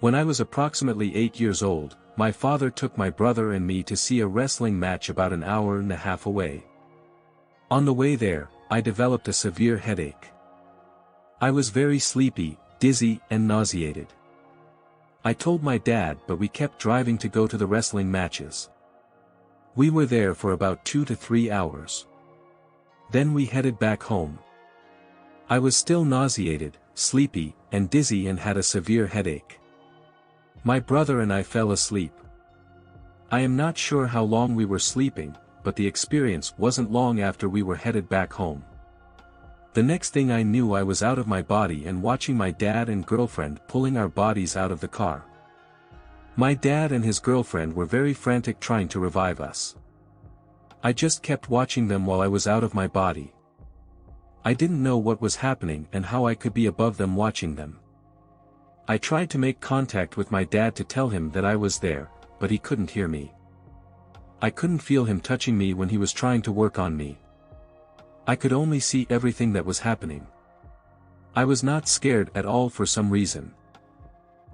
When I was approximately 8 years old, my father took my brother and me to see a wrestling match about an hour and a half away. On the way there, I developed a severe headache. I was very sleepy, dizzy, and nauseated. I told my dad, but we kept driving to go to the wrestling matches. We were there for about 2 to 3 hours. Then we headed back home. I was still nauseated, sleepy, and dizzy and had a severe headache. My brother and I fell asleep. I am not sure how long we were sleeping, but the experience wasn't long after we were headed back home. The next thing I knew, I was out of my body and watching my dad and girlfriend pulling our bodies out of the car. My dad and his girlfriend were very frantic trying to revive us. I just kept watching them while I was out of my body. I didn't know what was happening and how I could be above them watching them. I tried to make contact with my dad to tell him that I was there, but he couldn't hear me. I couldn't feel him touching me when he was trying to work on me. I could only see everything that was happening. I was not scared at all for some reason.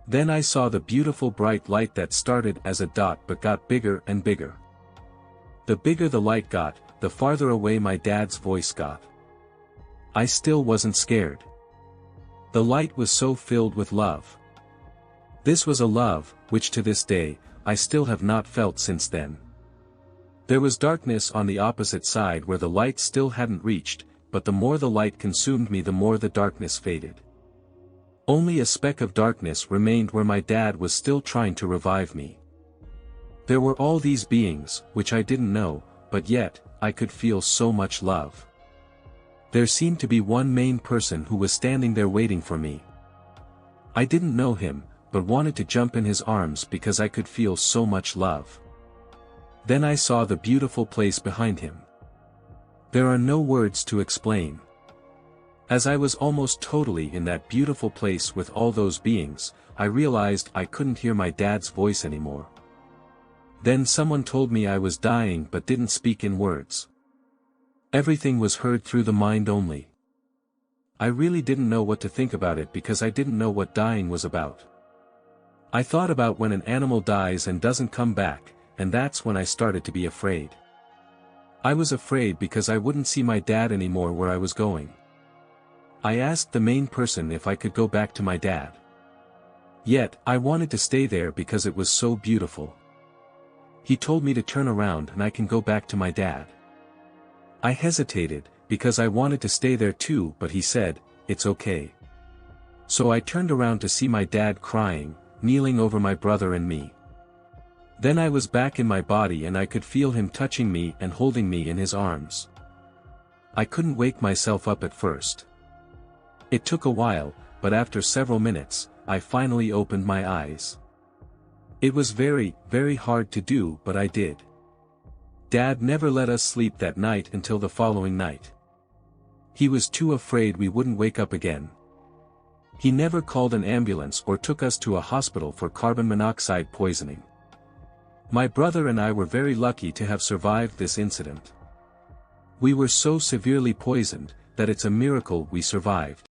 Then I saw the beautiful bright light that started as a dot but got bigger and bigger. The bigger the light got, the farther away my dad's voice got. I still wasn't scared. The light was so filled with love. This was a love, which to this day, I still have not felt since then. There was darkness on the opposite side where the light still hadn't reached, but the more the light consumed me, the more the darkness faded. Only a speck of darkness remained where my dad was still trying to revive me. There were all these beings, which I didn't know, but yet, I could feel so much love. There seemed to be one main person who was standing there waiting for me. I didn't know him, but wanted to jump in his arms because I could feel so much love. Then I saw the beautiful place behind him. There are no words to explain. As I was almost totally in that beautiful place with all those beings, I realized I couldn't hear my dad's voice anymore. Then someone told me I was dying but didn't speak in words. Everything was heard through the mind only. I really didn't know what to think about it because I didn't know what dying was about. I thought about when an animal dies and doesn't come back, and that's when I started to be afraid. I was afraid because I wouldn't see my dad anymore where I was going. I asked the main person if I could go back to my dad. Yet, I wanted to stay there because it was so beautiful. He told me to turn around and I can go back to my dad. I hesitated, because I wanted to stay there too, but he said, "It's okay." So I turned around to see my dad crying, kneeling over my brother and me. Then I was back in my body and I could feel him touching me and holding me in his arms. I couldn't wake myself up at first. It took a while, but after several minutes, I finally opened my eyes. It was very, very hard to do, but I did. Dad never let us sleep that night until the following night. He was too afraid we wouldn't wake up again. He never called an ambulance or took us to a hospital for carbon monoxide poisoning. My brother and I were very lucky to have survived this incident. We were so severely poisoned, that it's a miracle we survived.